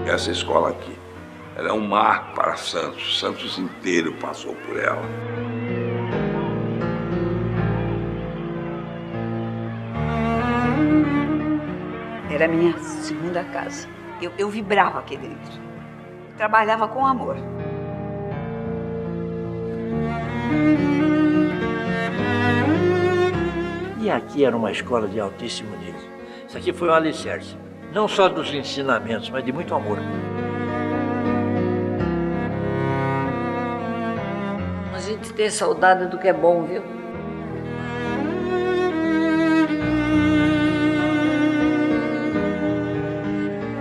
essa escola aqui. Ela é um marco para Santos. Santos inteiro passou por ela. Era a minha segunda casa. Eu vibrava aqui dentro. Eu trabalhava com amor. E aqui era uma escola de altíssimo nível. Isso aqui foi um alicerce, não só dos ensinamentos, mas de muito amor. A gente tem saudade do que é bom, viu?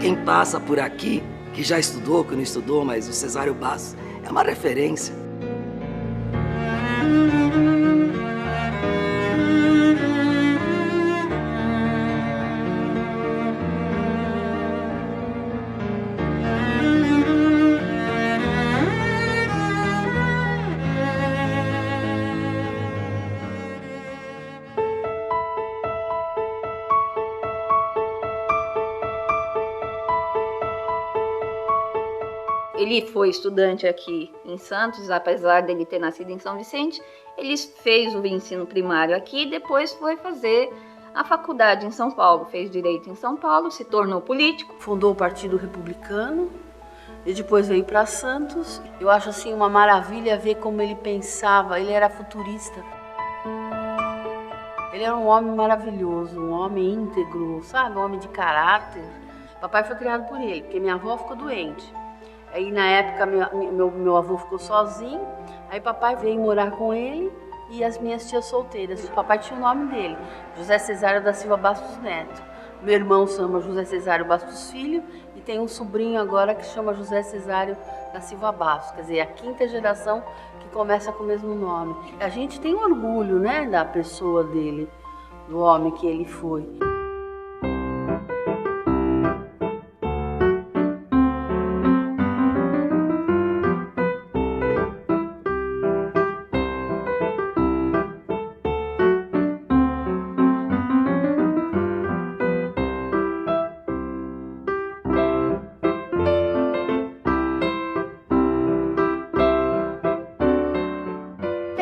Quem passa por aqui, que já estudou, que não estudou, mas o Cesário Bastos é uma referência. Ele foi estudante aqui em Santos, apesar dele ter nascido em São Vicente. Ele fez o ensino primário aqui e depois foi fazer a faculdade em São Paulo. Fez direito em São Paulo, se tornou político. Fundou o Partido Republicano e depois veio para Santos. Eu acho assim uma maravilha ver como ele pensava. Ele era futurista. Ele era um homem maravilhoso, um homem íntegro, sabe? Um homem de caráter. Papai foi criado por ele, porque minha avó ficou doente. Aí na época meu avô ficou sozinho, aí papai veio morar com ele e as minhas tias solteiras. O papai tinha o nome dele, José Cesário da Silva Bastos Neto. Meu irmão chama José Cesário Bastos Filho e tem um sobrinho agora que chama José Cesário da Silva Bastos, quer dizer, a quinta geração que começa com o mesmo nome. A gente tem orgulho, né, da pessoa dele, do homem que ele foi.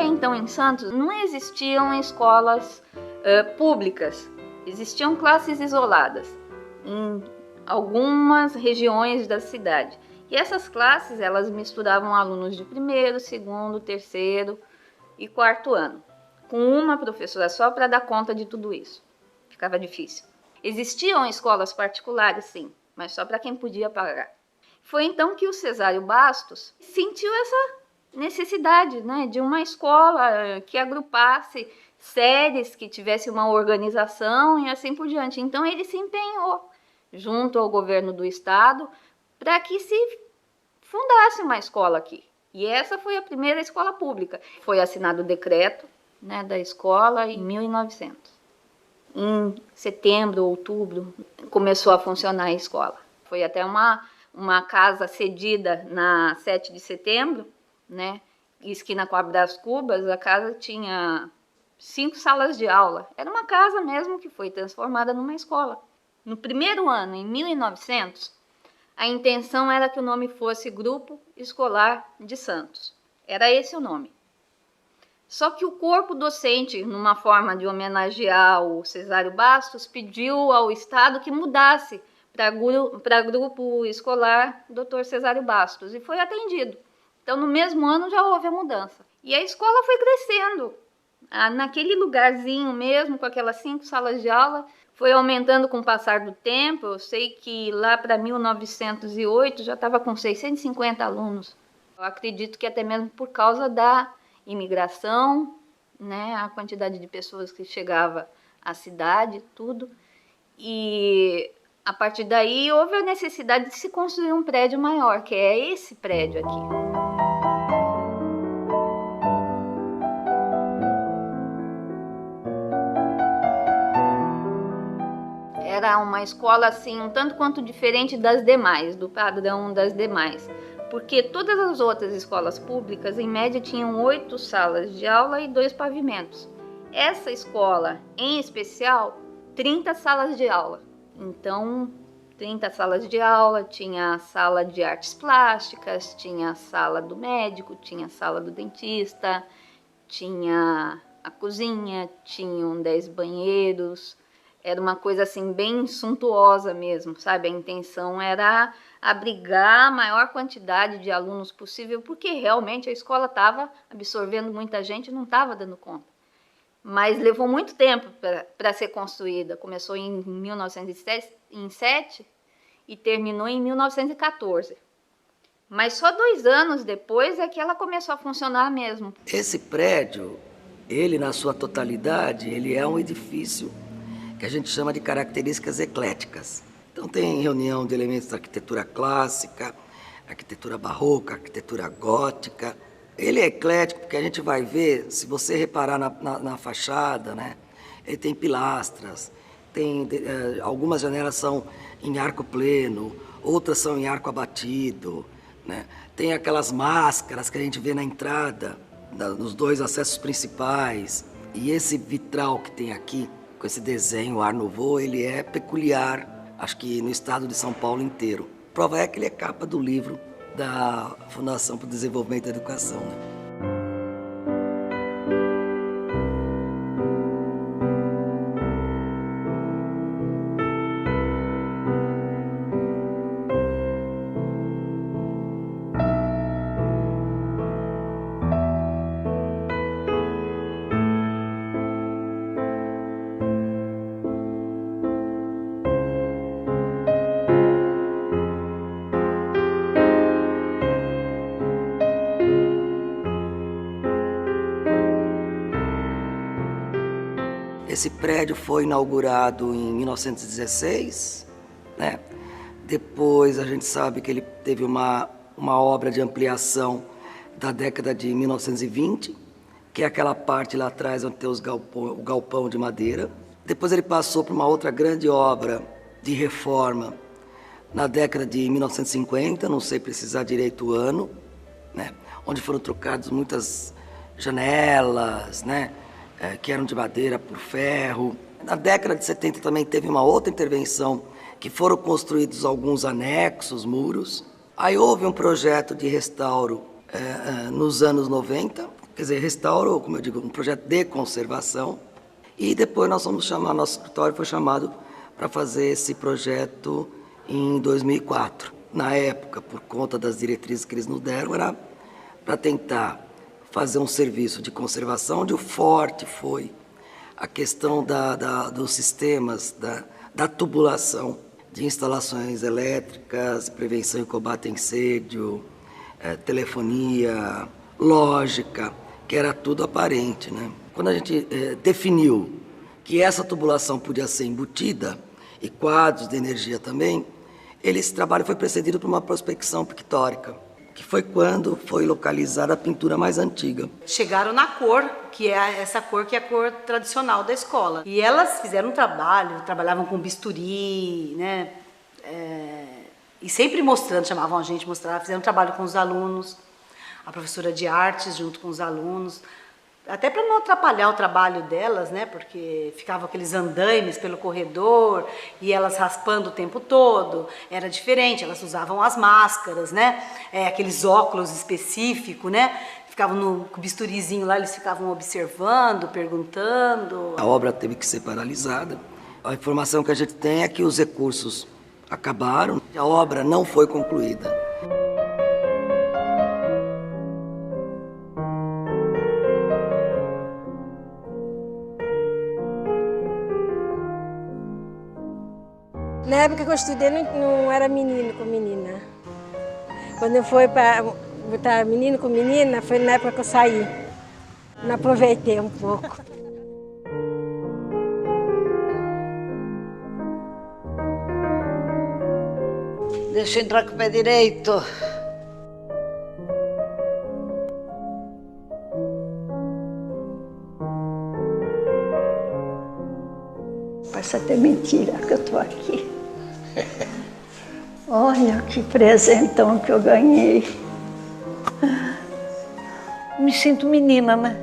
Então, em Santos, não existiam escolas públicas, existiam classes isoladas em algumas regiões da cidade. E essas classes, elas misturavam alunos de primeiro, segundo, terceiro e quarto ano, com uma professora só para dar conta de tudo isso. Ficava difícil. Existiam escolas particulares, sim, mas só para quem podia pagar. Foi então que o Cesário Bastos sentiu essa necessidade, né, de uma escola que agrupasse séries, que tivesse uma organização e assim por diante. Então ele se empenhou junto ao governo do estado para que se fundasse uma escola aqui. E essa foi a primeira escola pública. Foi assinado o decreto, né, da escola em 1900. Em setembro, outubro, começou a funcionar a escola. Foi até uma casa cedida na 7 de setembro, né, esquina com a Brás Cubas. A casa tinha 5 salas de aula. Era uma casa mesmo que foi transformada numa escola. No primeiro ano, em 1900, a intenção era que o nome fosse Grupo Escolar de Santos. Era esse o nome. Só que o corpo docente, numa forma de homenagear o Cesário Bastos, pediu ao Estado que mudasse para Grupo Escolar Dr. Cesário Bastos, e foi atendido. Então, no mesmo ano já houve a mudança. E a escola foi crescendo. Naquele lugarzinho mesmo, com aquelas 5 salas de aula, foi aumentando com o passar do tempo. Eu sei que lá para 1908 já estava com 650 alunos. Eu acredito que até mesmo por causa da imigração, né, a quantidade de pessoas que chegava à cidade, tudo. E a partir daí houve a necessidade de se construir um prédio maior, que é esse prédio aqui. Era uma escola assim, um tanto quanto diferente das demais, do padrão das demais. Porque todas as outras escolas públicas, em média, tinham 8 salas de aula e 2 pavimentos. Essa escola, em especial, 30 salas de aula. Então, 30 salas de aula, tinha a sala de artes plásticas, tinha a sala do médico, tinha a sala do dentista, tinha a cozinha, tinham 10 banheiros. Era uma coisa assim bem suntuosa mesmo, sabe? A intenção era abrigar a maior quantidade de alunos possível, porque realmente a escola estava absorvendo muita gente e não estava dando conta. Mas levou muito tempo para ser construída. Começou em 1907 e terminou em 1914. Mas só 2 anos depois é que ela começou a funcionar mesmo. Esse prédio, ele na sua totalidade, ele é um edifício que a gente chama de características ecléticas. Então tem reunião de elementos da arquitetura clássica, arquitetura barroca, arquitetura gótica. Ele é eclético porque a gente vai ver, se você reparar na fachada, né? Ele tem pilastras, algumas janelas são em arco pleno, outras são em arco abatido, né? Tem aquelas máscaras que a gente vê na entrada, nos 2 acessos principais. E esse vitral que tem aqui, com esse desenho Art Nouveau, ele é peculiar, acho que no estado de São Paulo inteiro. Prova é que ele é capa do livro da Fundação para o Desenvolvimento da Educação, né? Esse prédio foi inaugurado em 1916, né? Depois a gente sabe que ele teve uma obra de ampliação da década de 1920, que é aquela parte lá atrás onde tem o galpão de madeira. Depois ele passou por uma outra grande obra de reforma na década de 1950, não sei precisar direito o ano, né? Onde foram trocadas muitas janelas, né? Que eram de madeira por ferro. Na década de 70 também teve uma outra intervenção, que foram construídos alguns anexos, muros. Aí houve um projeto de restauro nos anos 90, quer dizer, restauro, como eu digo, um projeto de conservação. E depois nosso escritório foi chamado para fazer esse projeto em 2004. Na época, por conta das diretrizes que eles nos deram, era para tentar fazer um serviço de conservação, onde o forte foi a questão dos sistemas, da tubulação, de instalações elétricas, prevenção e combate a incêndio, telefonia, lógica, que era tudo aparente, né? Quando a gente definiu que essa tubulação podia ser embutida, e quadros de energia também, esse trabalho foi precedido por uma prospecção pictórica, que foi quando foi localizada a pintura mais antiga. Chegaram na cor, que é essa cor que é a cor tradicional da escola. E elas fizeram um trabalho, trabalhavam com bisturi, né? E sempre mostrando, chamavam a gente mostrar, fizeram um trabalho com os alunos, a professora de artes junto com os alunos, até para não atrapalhar o trabalho delas, né? Porque ficavam aqueles andaimes pelo corredor e elas raspando o tempo todo, era diferente, elas usavam as máscaras, né? Aqueles óculos específicos, né? Ficavam com o bisturizinho lá, eles ficavam observando, perguntando. A obra teve que ser paralisada. A informação que a gente tem é que os recursos acabaram, a obra não foi concluída. Na época que eu estudei, não era menino com menina. Quando eu fui para botar menino com menina, foi na época que eu saí. Não aproveitei um pouco. Deixa eu entrar com o pé direito. Parece até mentira que eu estou aqui. Olha que presentão que eu ganhei. Me sinto menina, né?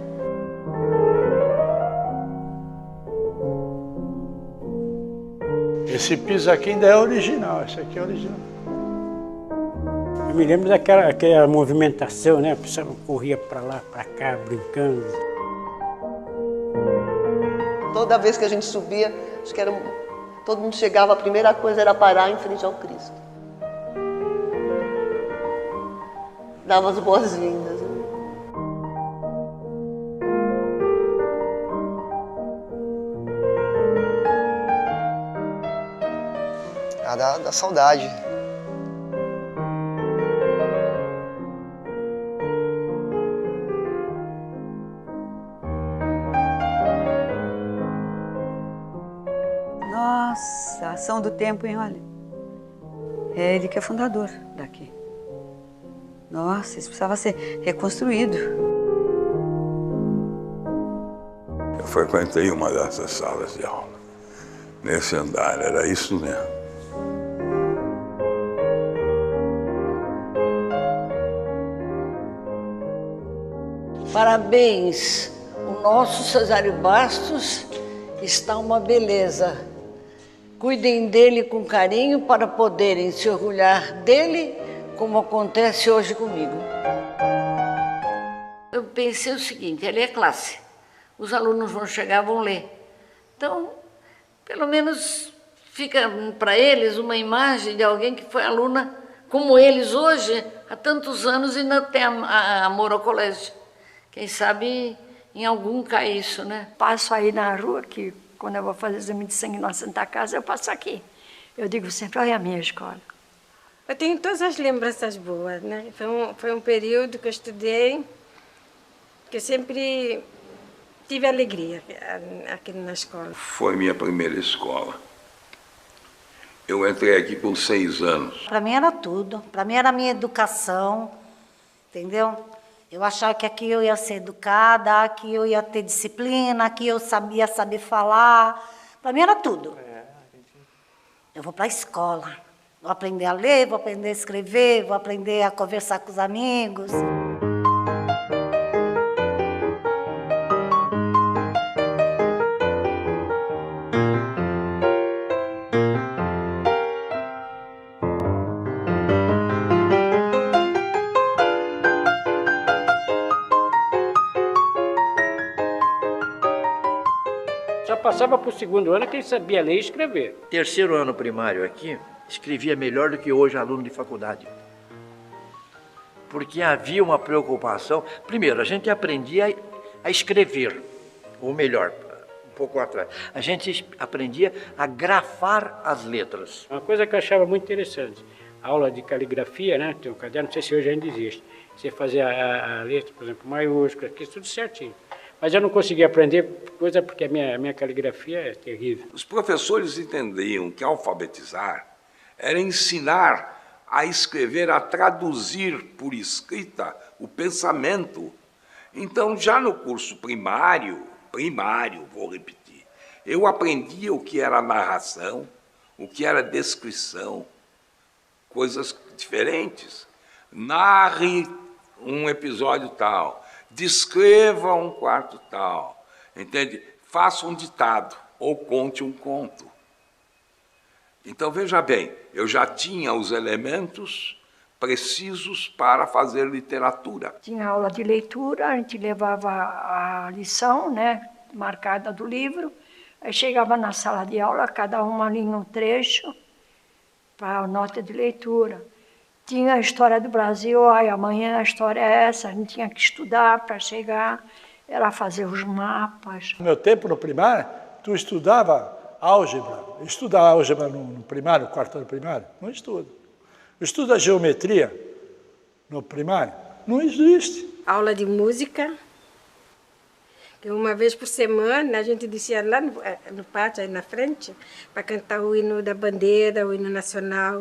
Esse piso aqui ainda é original, esse aqui é original. Eu me lembro daquela movimentação, né? A pessoa corria para lá, para cá, brincando. Toda vez que a gente subia, acho que todo mundo chegava, a primeira coisa era parar em frente ao Cristo. Dava as boas-vindas. Da saudade. Nossa, ação do tempo, hein, olha. É ele que é fundador daqui. Nossa, isso precisava ser reconstruído. Eu frequentei uma dessas salas de aula. Nesse andar, era isso mesmo. Parabéns, o nosso Cesário Bastos está uma beleza. Cuidem dele com carinho para poderem se orgulhar dele, como acontece hoje comigo. Eu pensei o seguinte, ele é classe, os alunos vão chegar, vão ler. Então, pelo menos fica para eles uma imagem de alguém que foi aluna como eles hoje, há tantos anos, e ainda tem amor ao colégio. Quem sabe em algum cai isso, né? Passo aí na rua, que quando eu vou fazer exame de sangue na Santa Casa, eu passo aqui. Eu digo sempre, olha a minha escola. Eu tenho todas as lembranças boas, né? Foi um período que eu estudei, que eu sempre tive alegria aqui na escola. Foi minha primeira escola. Eu entrei aqui com 6 anos. Para mim era tudo. Para mim era a minha educação, entendeu? Eu achava que aqui eu ia ser educada, aqui eu ia ter disciplina, aqui eu ia saber falar. Para mim era tudo. Eu vou para a escola, vou aprender a ler, vou aprender a escrever, vou aprender a conversar com os amigos. Passava para o segundo ano quem sabia ler e escrever. Terceiro ano primário aqui, escrevia melhor do que hoje aluno de faculdade. Porque havia uma preocupação. Primeiro, a gente aprendia a escrever, ou melhor, um pouco atrás, a gente aprendia a grafar as letras. Uma coisa que eu achava muito interessante, a aula de caligrafia, né? Tem um caderno, não sei se hoje ainda existe. Você fazia a letra, por exemplo, maiúscula, aqui, tudo certinho. Mas eu não conseguia aprender coisa porque a minha caligrafia é terrível. Os professores entendiam que alfabetizar era ensinar a escrever, a traduzir por escrita o pensamento. Então, já no curso primário, vou repetir, eu aprendia o que era narração, o que era descrição, coisas diferentes. Narre um episódio tal. Descreva um quarto tal, entende? Faça um ditado ou conte um conto. Então, veja bem, eu já tinha os elementos precisos para fazer literatura. Tinha aula de leitura, a gente levava a lição, né, marcada do livro, aí chegava na sala de aula, cada uma lia um trecho para a nota de leitura. Tinha a história do Brasil, amanhã a história é essa, a gente tinha que estudar para chegar, era fazer os mapas. No meu tempo, no primário, tu estudava álgebra. Estuda álgebra no primário, no quarto ano primário? Não estuda. Estuda geometria no primário? Não existe. Aula de música, que uma vez por semana a gente descia lá no pátio, aí na frente, para cantar o hino da bandeira, o hino nacional.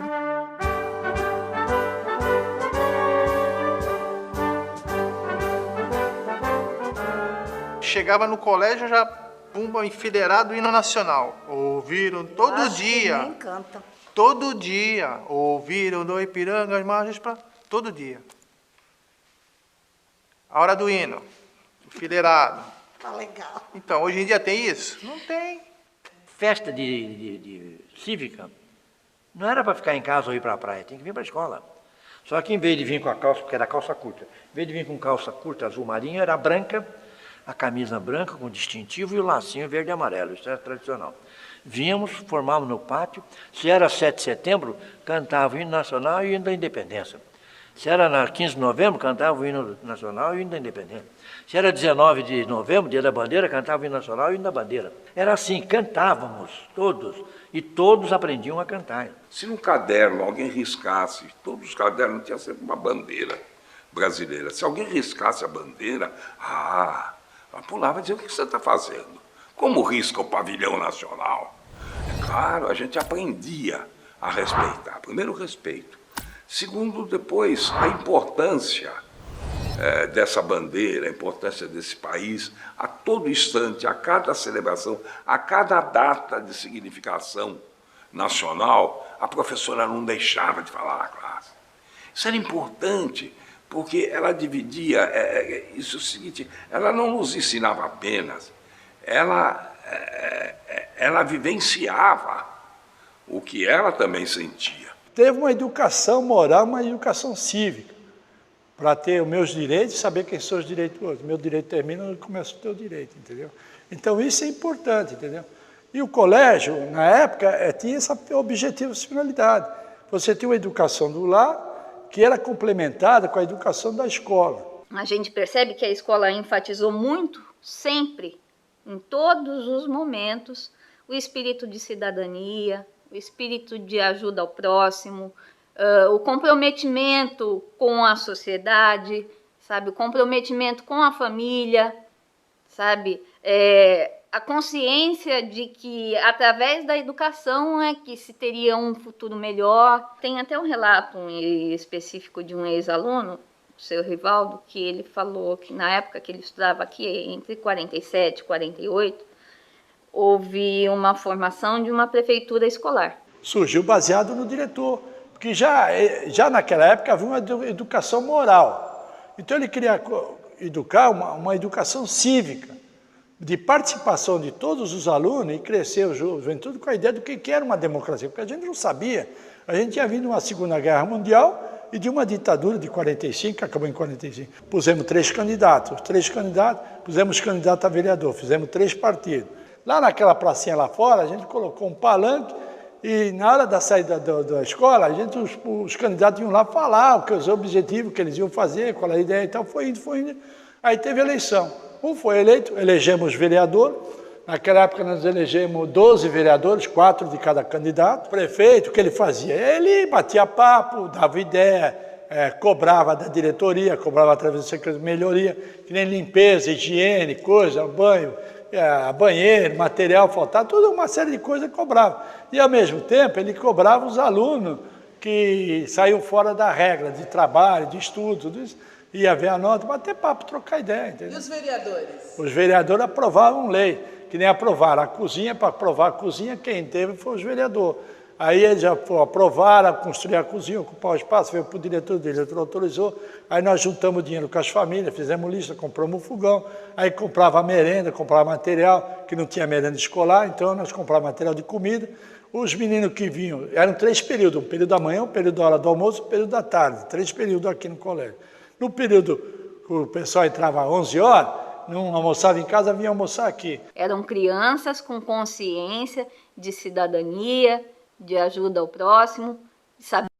Chegava no colégio já pumba enfileirado o hino nacional. Ouviram todo dia. Nem canta. Todo dia. Ouviram do Ipiranga as margens para todo dia. A hora do hino. Enfileirado. Tá legal. Então, hoje em dia tem isso? Não tem. festa de cívica, não era para ficar em casa ou ir para a praia, tem que vir para a escola. Só que em vez de vir com a calça, porque era calça curta, em vez de vir com calça curta azul marinho, era branca, a camisa branca com distintivo e o lacinho verde e amarelo, isso era tradicional. Vínhamos, formávamos no pátio, se era 7 de setembro, cantava o hino nacional e o hino da independência. Se era na 15 de novembro, cantava o hino nacional e o hino da independência. Se era 19 de novembro, dia da bandeira, cantava o hino nacional e o hino da bandeira. Era assim, cantávamos todos, e todos aprendiam a cantar. Se no caderno alguém riscasse, todos os cadernos tinham sempre uma bandeira brasileira. Se alguém riscasse a bandeira, ela pulava e dizia, o que você está fazendo? Como risca o pavilhão nacional? É claro, a gente aprendia a respeitar. Primeiro, o respeito. Segundo, depois, a importância dessa bandeira, a importância desse país, a todo instante, a cada celebração, a cada data de significação nacional, a professora não deixava de falar na classe. Isso era importante, porque ela dividia, isso é o seguinte, ela não nos ensinava apenas, ela vivenciava o que ela também sentia. Teve uma educação moral, uma educação cívica, para ter os meus direitos e saber quem são os direitos dos outros. Meu direito termina quando começa o teu direito, entendeu? Então isso é importante, entendeu? E o colégio, na época, tinha esse objetivo, essa finalidade. Você tinha uma educação do lar que era complementada com a educação da escola. A gente percebe que a escola enfatizou muito, sempre, em todos os momentos, o espírito de cidadania, o espírito de ajuda ao próximo, o comprometimento com a sociedade, sabe? O comprometimento com a família, sabe? A consciência de que através da educação é que se teria um futuro melhor. Tem até um relato específico de um ex-aluno, o seu Rivaldo, que ele falou que na época que ele estudava aqui, entre 47 e 48, houve uma formação de uma prefeitura escolar. Surgiu baseado no diretor, porque já naquela época havia uma educação moral. Então ele queria educar uma educação cívica, de participação de todos os alunos e crescer a juventude com a ideia do que era uma democracia, porque a gente não sabia. A gente tinha vindo de uma Segunda Guerra Mundial e de uma ditadura de 45, que acabou em 45. Pusemos 3 candidatos, pusemos candidato a vereador, fizemos 3 partidos. Lá naquela pracinha lá fora, a gente colocou um palanque e na hora da saída da escola, os candidatos iam lá falar os objetivos que eles iam fazer, qual a ideia e tal, foi indo. Aí teve eleição. Um foi eleito, elegemos vereador. Naquela época nós elegemos 12 vereadores, 4 de cada candidato. O prefeito, o que ele fazia? Ele batia papo, dava ideia, cobrava da diretoria, cobrava através do secretário de melhoria, que nem limpeza, higiene, coisa, banheiro, material faltava, toda uma série de coisas cobrava. E ao mesmo tempo ele cobrava os alunos que saíam fora da regra de trabalho, de estudo, tudo isso. Ia ver a nota, bater papo, trocar ideia, entendeu? E os vereadores? Os vereadores aprovavam lei, que nem aprovaram a cozinha, para aprovar a cozinha, quem teve foi os vereadores. Aí eles já aprovaram, construir a cozinha, ocupar o espaço, veio para o diretor, autorizou, aí nós juntamos dinheiro com as famílias, fizemos lista, compramos um fogão, aí comprava merenda, comprava material, que não tinha merenda escolar, então nós comprávamos material de comida. Os meninos que vinham, eram 3 períodos, um período da manhã, um período da hora do almoço, um período da tarde, 3 períodos aqui no colégio. No período que o pessoal entrava às 11 horas, não almoçava em casa, vinha almoçar aqui. Eram crianças com consciência de cidadania, de ajuda ao próximo, saber